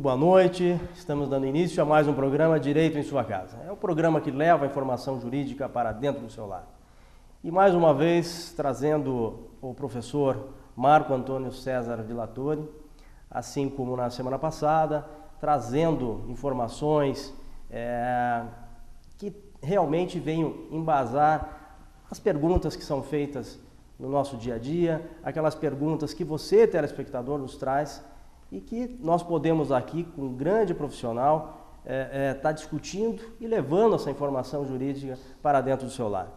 boa noite, estamos dando início a mais um programa Direito em Sua Casa. É um programa que leva a informação jurídica para dentro do seu lar. E mais uma vez trazendo o professor Marco Antônio César Vilatori, assim como na semana passada, trazendo informações que realmente venham embasar as perguntas que são feitas no nosso dia a dia, aquelas perguntas que você, telespectador, nos traz e que nós podemos aqui, com um grande profissional, estar discutindo e levando essa informação jurídica para dentro do seu lar.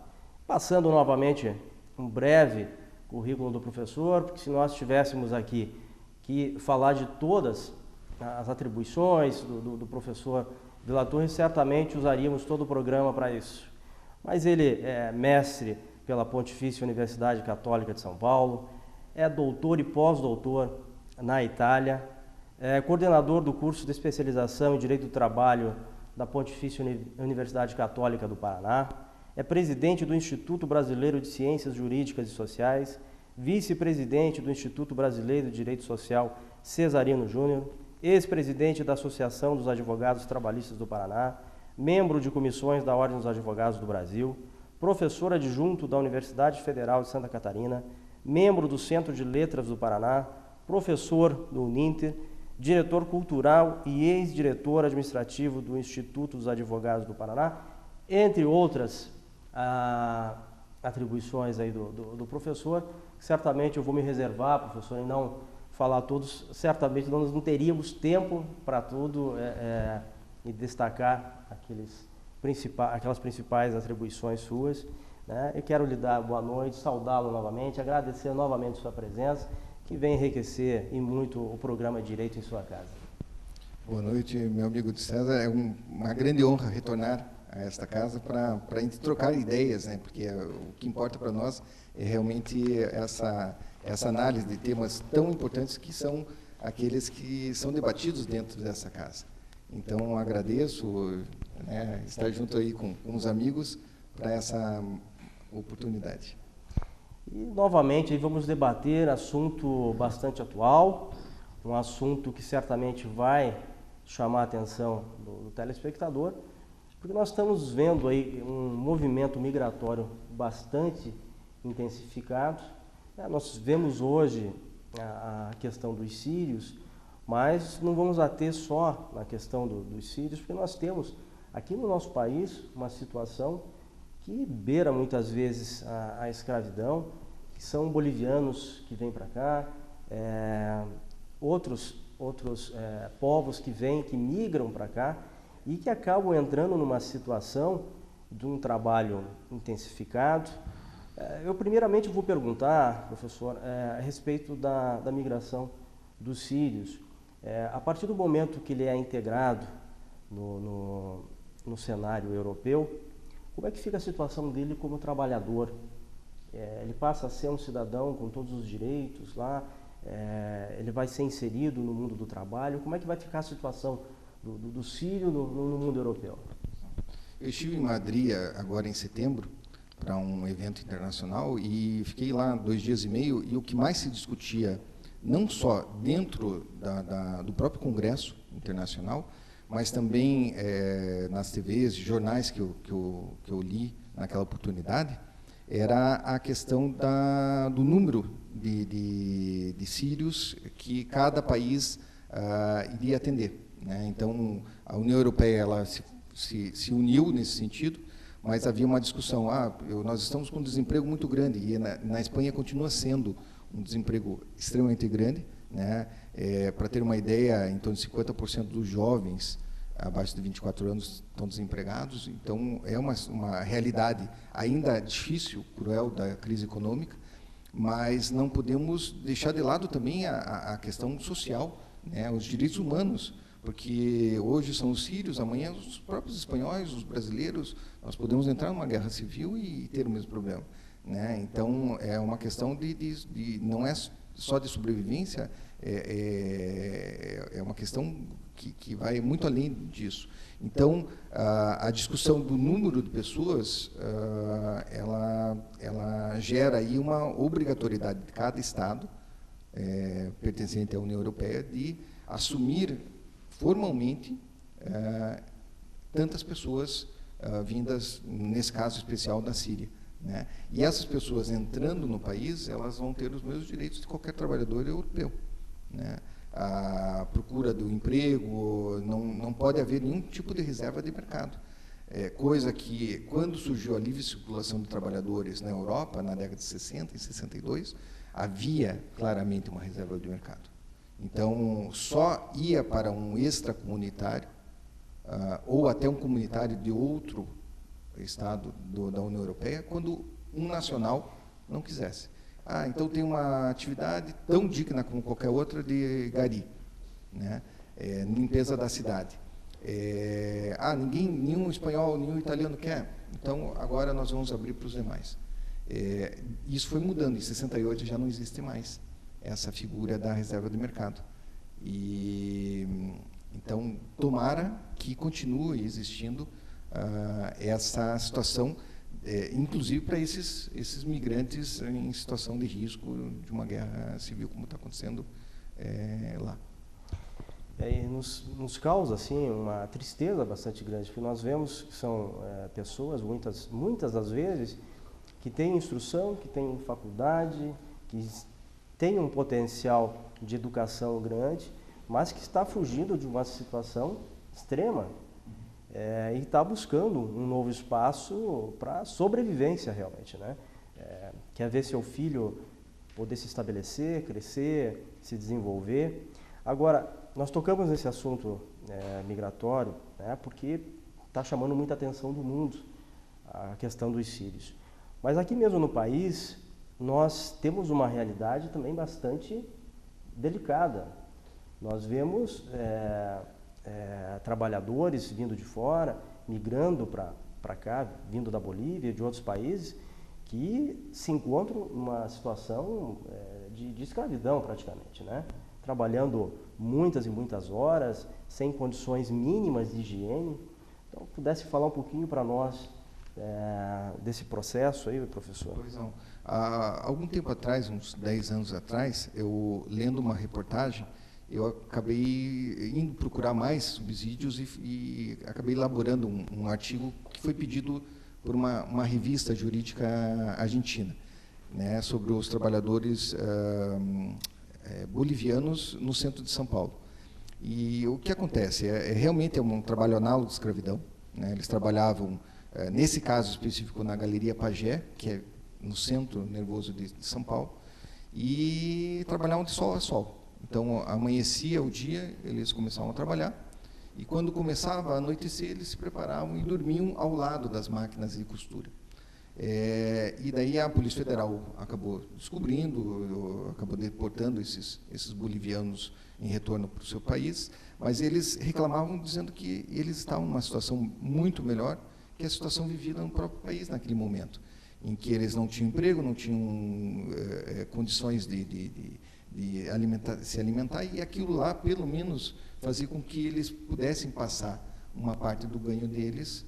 Passando novamente um breve currículo do professor, porque se nós tivéssemos aqui que falar de todas as atribuições do professor Vilatori, certamente usaríamos todo o programa para isso. Mas ele é mestre pela Pontifícia Universidade Católica de São Paulo, é doutor e pós-doutor na Itália, é coordenador do curso de especialização em Direito do Trabalho da Pontifícia Universidade Católica do Paraná, é presidente do Instituto Brasileiro de Ciências Jurídicas e Sociais, vice-presidente do Instituto Brasileiro de Direito Social Cesarino Júnior, ex-presidente da Associação dos Advogados Trabalhistas do Paraná, membro de comissões da Ordem dos Advogados do Brasil, professor adjunto da Universidade Federal de Santa Catarina, membro do Centro de Letras do Paraná, professor do Uninter, diretor cultural e ex-diretor administrativo do Instituto dos Advogados do Paraná, entre outras atribuições aí do professor. Certamente eu vou me reservar, professor, em não falar todos, certamente nós não teríamos tempo para tudo e destacar aquelas principais atribuições suas, né? Eu quero lhe dar boa noite, saudá-lo novamente, agradecer novamente sua presença, que vem enriquecer e muito o programa Direito em Sua Casa. Boa noite, meu amigo de César. É uma grande honra retornar a esta casa para a gente trocar ideias, né? Porque o que importa para nós é realmente essa análise de temas tão importantes que são aqueles que são debatidos dentro dessa casa. Então, agradeço estar junto aí com os amigos para essa oportunidade. E, novamente, vamos debater assunto bastante atual, um assunto que certamente vai chamar a atenção do telespectador, porque nós estamos vendo aí um movimento migratório bastante intensificado. Nós vemos hoje a questão dos sírios, mas não vamos ater só na questão dos sírios, porque nós temos aqui no nosso país uma situação que beira muitas vezes a escravidão, que são bolivianos que vêm para cá, outros povos que vêm, que migram para cá e que acabam entrando numa situação de um trabalho intensificado. Eu primeiramente vou perguntar, professor, a respeito da migração dos sírios. A partir do momento que ele é integrado no cenário europeu, como é que fica a situação dele como trabalhador? Ele passa a ser um cidadão com todos os direitos lá, ele vai ser inserido no mundo do trabalho. Como é que vai ficar a situação do sírio no mundo europeu? Eu estive em Madrid agora em setembro para um evento internacional e fiquei lá 2 dias e meio, e o que mais se discutia, não só dentro do próprio Congresso Internacional, mas também nas TVs, jornais que eu li naquela oportunidade, era a questão do número de sírios que cada país iria atender, né? Então, a União Europeia ela se uniu nesse sentido, mas havia uma discussão, nós estamos com um desemprego muito grande, e na Espanha continua sendo um desemprego extremamente grande, né? Para ter uma ideia, em torno de 50% dos jovens abaixo de 24 anos estão desempregados. Então, é uma realidade ainda difícil, cruel, da crise econômica, mas não podemos deixar de lado também a questão social, né? Os direitos humanos, porque hoje são os sírios, amanhã os próprios espanhóis, os brasileiros. Nós podemos entrar numa guerra civil e ter o mesmo problema, né? Então, é uma questão não é só de sobrevivência, é uma questão que vai muito além disso. Então, a discussão do número de pessoas, ela gera aí uma obrigatoriedade de cada Estado pertencente à União Europeia de assumir formalmente tantas pessoas vindas, nesse caso especial, da Síria, né? E essas pessoas entrando no país, elas vão ter os mesmos direitos de qualquer trabalhador europeu, né? A procura do emprego, não pode haver nenhum tipo de reserva de mercado. Coisa que, quando surgiu a livre circulação de trabalhadores na Europa, na década de 60 e 62, havia claramente uma reserva de mercado. Então, só ia para um extracomunitário, ou até um comunitário de outro Estado da União Europeia, quando um nacional não quisesse. Então tem uma atividade tão digna como qualquer outra de gari, né? Limpeza da cidade. Nenhum espanhol, nenhum italiano quer, então agora nós vamos abrir para os demais. Isso foi mudando, em 68 já não existe mais essa figura da reserva de mercado. Então, tomara que continue existindo essa situação, inclusive para esses migrantes em situação de risco de uma guerra civil, como está acontecendo lá. Nos causa assim uma tristeza bastante grande, porque nós vemos que são pessoas, muitas das vezes, que têm instrução, que têm faculdade, que têm um potencial de educação grande, mas que está fugindo de uma situação extrema e está buscando um novo espaço para sobrevivência realmente, né? Quer ver seu filho poder se estabelecer, crescer, se desenvolver. Agora, nós tocamos nesse assunto migratório, né, porque está chamando muita atenção do mundo a questão dos sírios. Mas aqui mesmo no país, nós temos uma realidade também bastante delicada. Nós vemos trabalhadores vindo de fora, migrando para cá, vindo da Bolívia e de outros países, que se encontram numa situação de escravidão praticamente, né? Trabalhando muitas e muitas horas, sem condições mínimas de higiene. Então, pudesse falar um pouquinho para nós desse processo aí, professor? Pois não. Há algum tempo atrás, uns 10 anos atrás, eu lendo uma reportagem, eu acabei indo procurar mais subsídios e acabei elaborando um artigo que foi pedido por uma revista jurídica argentina, né, sobre os trabalhadores bolivianos no centro de São Paulo. E o que acontece? Realmente é um trabalho análogo de escravidão, né? Eles trabalhavam, nesse caso específico, na Galeria Pagé, que é no centro nervoso de São Paulo, e trabalhavam de sol a sol. Então, amanhecia o dia, eles começavam a trabalhar, e quando começava a anoitecer, eles se preparavam e dormiam ao lado das máquinas de costura. E daí a Polícia Federal acabou descobrindo, acabou deportando esses bolivianos em retorno para o seu país, mas eles reclamavam dizendo que eles estavam numa situação muito melhor que a situação vivida no próprio país naquele momento, em que eles não tinham emprego, não tinham condições de se alimentar, e aquilo lá, pelo menos, fazia com que eles pudessem passar uma parte do ganho deles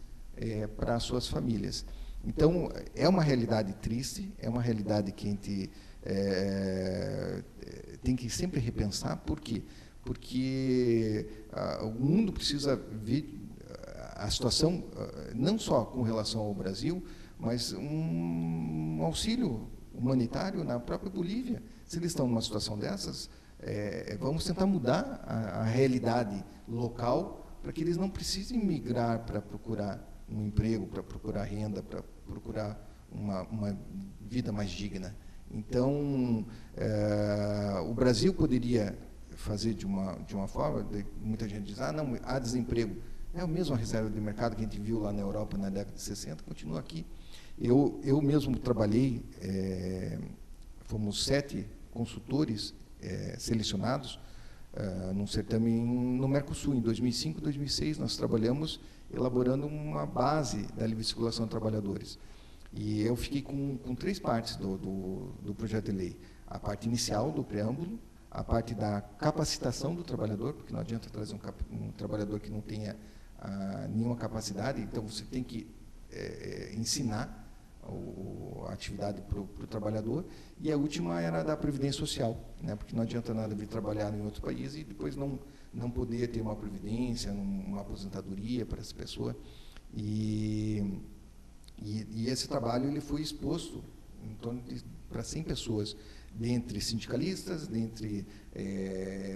para as suas famílias. Então, é uma realidade triste, é uma realidade que a gente tem que sempre repensar. Por quê? Porque o mundo precisa ver a situação, não só com relação ao Brasil, mas um auxílio humanitário na própria Bolívia. Se eles estão numa situação dessas, vamos tentar mudar a realidade local para que eles não precisem migrar para procurar um emprego, para procurar renda, para procurar uma vida mais digna. Então, o Brasil poderia fazer de uma forma, muita gente diz, não, há desemprego. É a mesma reserva de mercado que a gente viu lá na Europa na década de 60, continua aqui. Eu mesmo trabalhei, fomos 7 consultores selecionados num certame no Mercosul. Em 2005 e 2006, nós trabalhamos elaborando uma base da livre circulação de trabalhadores. E eu fiquei com 3 partes do projeto de lei. A parte inicial do preâmbulo, a parte da capacitação do trabalhador, porque não adianta trazer um trabalhador que não tenha nenhuma capacidade, então você tem que ensinar a atividade para o trabalhador. E a última era da Previdência Social, né, porque não adianta nada vir trabalhar em outro país e depois não poder ter uma previdência, uma aposentadoria para essa pessoa. E esse trabalho ele foi exposto em torno para 100 pessoas, dentre sindicalistas, dentre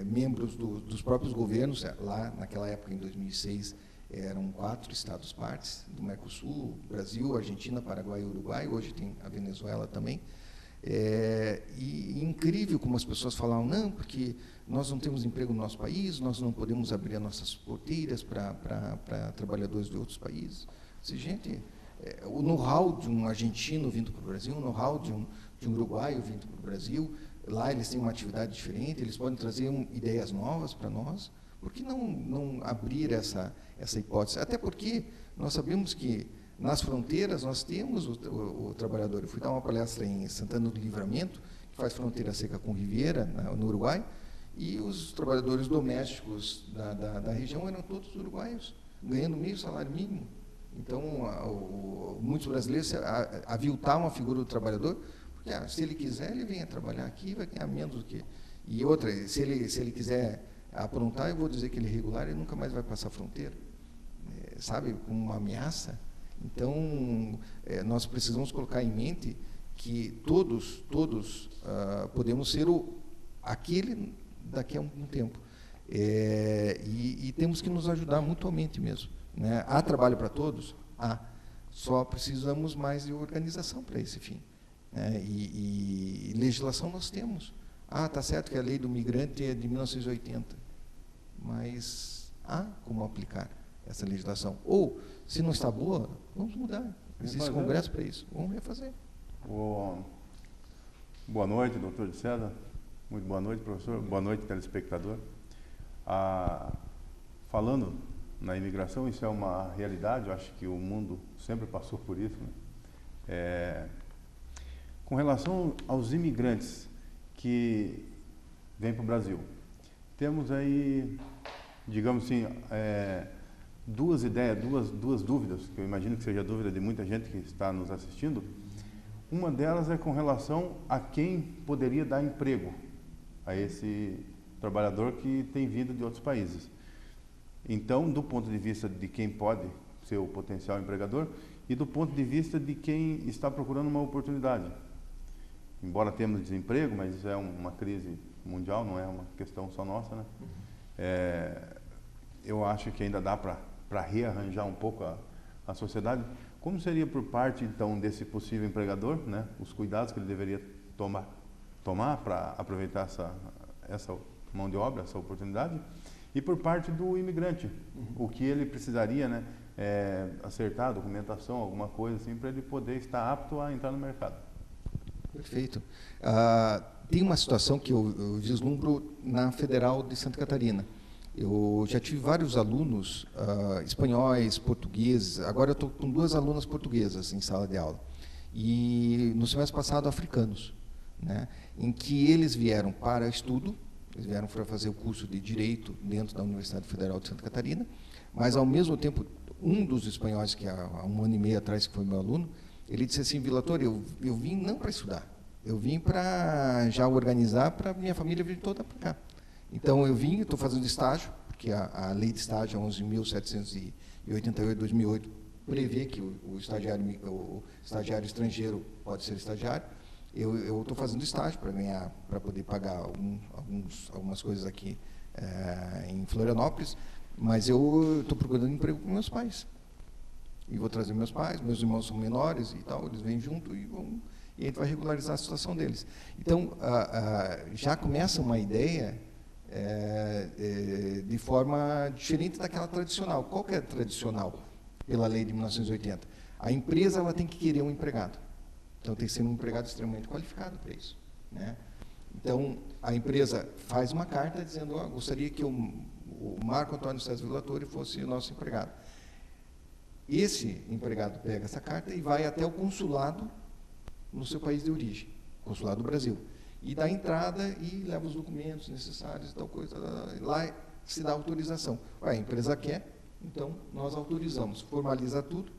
membros dos próprios governos. Lá, naquela época, em 2006, eram 4 estados partes do Mercosul: Brasil, Argentina, Paraguai e Uruguai. Hoje tem a Venezuela também. E incrível como as pessoas falavam: não, porque nós não temos emprego no nosso país, nós não podemos abrir as nossas porteiras para trabalhadores de outros países. Gente, o know-how de um argentino vindo para o Brasil, o know-how de um uruguaio vindo para o Brasil, lá eles têm uma atividade diferente, eles podem trazer ideias novas para nós. Por que não abrir essa hipótese? Até porque nós sabemos que nas fronteiras nós temos o trabalhador. Eu fui dar uma palestra em Santana do Livramento, que faz fronteira seca com Riviera, no Uruguai, e os trabalhadores domésticos da região eram todos uruguaios, ganhando meio salário mínimo. Então, muitos brasileiros aviltavam a figura do trabalhador, porque se ele quiser, ele vem a trabalhar aqui, vai ganhar menos do que... E outra, se ele quiser aprontar, eu vou dizer que ele é irregular, ele nunca mais vai passar a fronteira, sabe, como uma ameaça. Então, nós precisamos colocar em mente que todos podemos ser aquele daqui a um tempo. E temos que nos ajudar mutuamente mesmo, né? Há trabalho para todos? Há. Só precisamos mais de organização para esse fim, né? E legislação nós temos. Está certo que a lei do migrante é de 1980, mas há como aplicar essa legislação. Ou, se não está boa, vamos mudar. Existe congresso para isso. Vamos refazer. Boa noite, doutor de César. Muito boa noite, professor. Boa noite, telespectador. Falando na imigração, isso é uma realidade. Eu acho que o mundo sempre passou por isso, né? Com relação aos imigrantes que vêm para o Brasil, temos aí, digamos assim, duas ideias, duas dúvidas, que eu imagino que seja a dúvida de muita gente que está nos assistindo. Uma delas é com relação a quem poderia dar emprego a esse trabalhador que tem vindo de outros países. Então, do ponto de vista de quem pode ser o potencial empregador e do ponto de vista de quem está procurando uma oportunidade. Embora temos desemprego, mas isso é uma crise mundial, não é uma questão só nossa, né? Eu acho que ainda dá para rearranjar um pouco a sociedade. Como seria por parte, então, desse possível empregador, né, os cuidados que ele deveria tomar para aproveitar essa mão de obra, essa oportunidade? E por parte do imigrante, o que ele precisaria, né, acertar a documentação, alguma coisa assim, para ele poder estar apto a entrar no mercado? Perfeito. Tem uma situação que eu vislumbro na Federal de Santa Catarina. Eu já tive vários alunos espanhóis, portugueses. Agora eu estou com 2 alunas portuguesas em sala de aula. E no semestre passado, africanos, né, em que eles vieram para estudo, eles vieram para fazer o curso de Direito dentro da Universidade Federal de Santa Catarina, mas, ao mesmo tempo, um dos espanhóis, que há 1 ano e meio atrás, que foi meu aluno, ele disse assim: Vilator, eu vim não para estudar, eu vim para já organizar para minha família vir toda para cá. Então, eu vim, estou fazendo estágio, porque a lei de estágio, 11.788 de 2008, prevê que o estagiário estrangeiro pode ser estagiário. Eu estou fazendo estágio para poder pagar algumas coisas aqui em Florianópolis, mas eu estou procurando emprego com meus pais. E vou trazer meus pais, meus irmãos são menores e tal, eles vêm junto e a gente vai regularizar a situação deles. Então, já começa uma ideia de forma diferente daquela tradicional. Qual que é a tradicional pela lei de 1980? A empresa ela tem que querer um empregado. Então, tem que ser um empregado extremamente qualificado para isso, né? Então, a empresa faz uma carta dizendo: gostaria que o Marco Antônio César Vilator fosse o nosso empregado. Esse empregado pega essa carta e vai até o consulado no seu país de origem, consulado do Brasil, e dá entrada e leva os documentos necessários e tal coisa. Lá se dá autorização. A empresa quer, então nós autorizamos, formaliza tudo.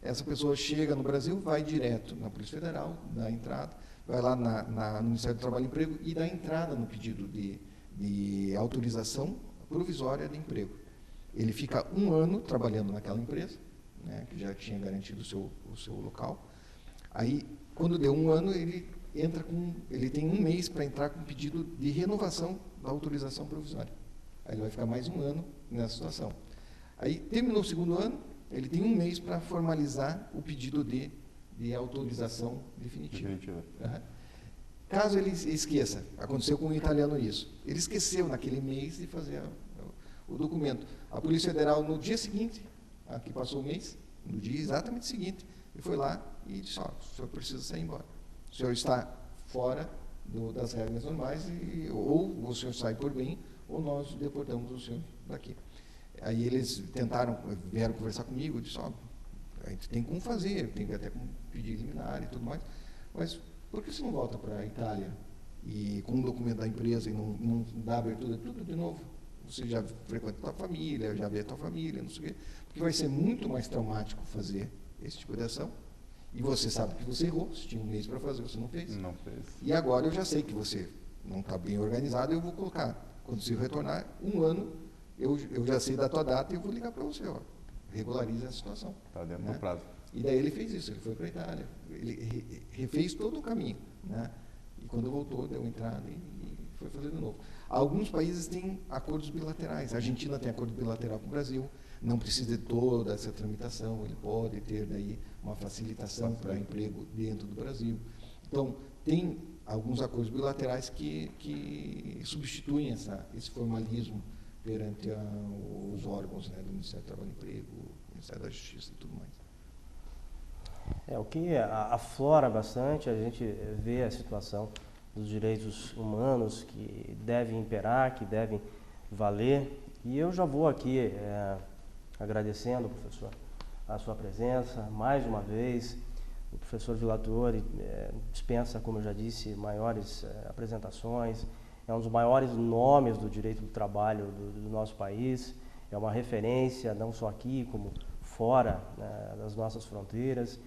Essa pessoa chega no Brasil, vai direto na Polícia Federal, dá entrada, vai lá no Ministério do Trabalho e Emprego e dá entrada no pedido de autorização provisória de emprego. Ele fica 1 ano trabalhando naquela empresa, né, que já tinha garantido o seu local. Aí, quando deu 1 ano, ele tem 1 mês para entrar com pedido de renovação da autorização provisória. Aí ele vai ficar mais 1 ano nessa situação. Aí, terminou o 2º ano, ele tem 1 mês para formalizar o pedido de autorização definitiva. Uhum. Caso ele esqueça, aconteceu com o italiano isso, ele esqueceu naquele mês de fazer o documento. A Polícia Federal, no dia seguinte, aqui passou o mês, no dia exatamente seguinte, ele foi lá e disse, o senhor precisa sair embora. O senhor está fora das regras normais, ou o senhor sai por bem, ou nós deportamos o senhor daqui. Aí eles vieram conversar comigo, eu disse, a gente tem como fazer, tem até como pedir liminar e tudo mais, mas por que você não volta para a Itália e com um documento da empresa e não dá abertura tudo de novo? Você já frequenta a tua família, já vê a tua família, não sei o quê, porque vai ser muito mais traumático fazer esse tipo de ação. E você sabe que você errou, você tinha 1 mês para fazer, você não fez. Não fez. E agora eu já sei que você não está bem organizado, eu vou colocar, quando você retornar, 1 ano, eu já sei da tua data e eu vou ligar para você, regulariza a situação. Está dentro né? do prazo. E daí ele fez isso, ele foi para a Itália, ele refez todo o caminho, né? E quando voltou, deu entrada e foi fazer de novo. Alguns países têm acordos bilaterais, a Argentina tem acordo bilateral com o Brasil, não precisa de toda essa tramitação, ele pode ter daí uma facilitação para emprego dentro do Brasil. Então, tem alguns acordos bilaterais que substituem esse formalismo perante os órgãos, né, do Ministério do Trabalho e Emprego, do Ministério da Justiça e tudo mais. O que aflora bastante, a gente vê a situação dos direitos humanos que devem imperar, que devem valer. E eu já vou aqui agradecendo, professor, a sua presença mais uma vez. O professor Vilatori dispensa, como eu já disse, maiores apresentações. É um dos maiores nomes do direito do trabalho do nosso país. É uma referência, não só aqui, como fora, né, das nossas fronteiras.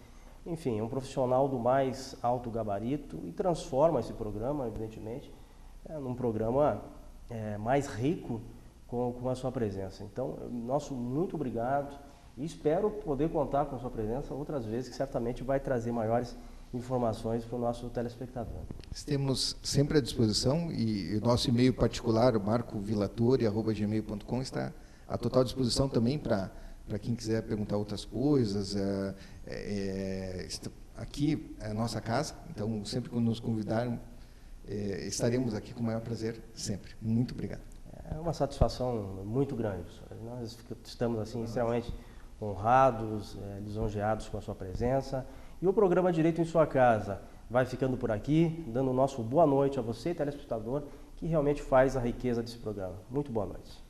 Enfim, é um profissional do mais alto gabarito e transforma esse programa, evidentemente, num programa mais rico com a sua presença. Então, nosso muito obrigado e espero poder contar com a sua presença outras vezes, que certamente vai trazer maiores informações para o nosso telespectador. Estamos sempre à disposição e o nosso e-mail particular, marcovilatori@gmail.com, está à total disposição também para quem quiser perguntar outras coisas. Aqui é a nossa casa, então sempre quando nos convidarem, estaremos aqui com o maior prazer, sempre. Muito obrigado. É uma satisfação muito grande, professor. Nós estamos assim extremamente honrados, lisonjeados com a sua presença. E o programa Direito em Sua Casa vai ficando por aqui, dando o nosso boa noite a você, telespectador, que realmente faz a riqueza desse programa. Muito boa noite.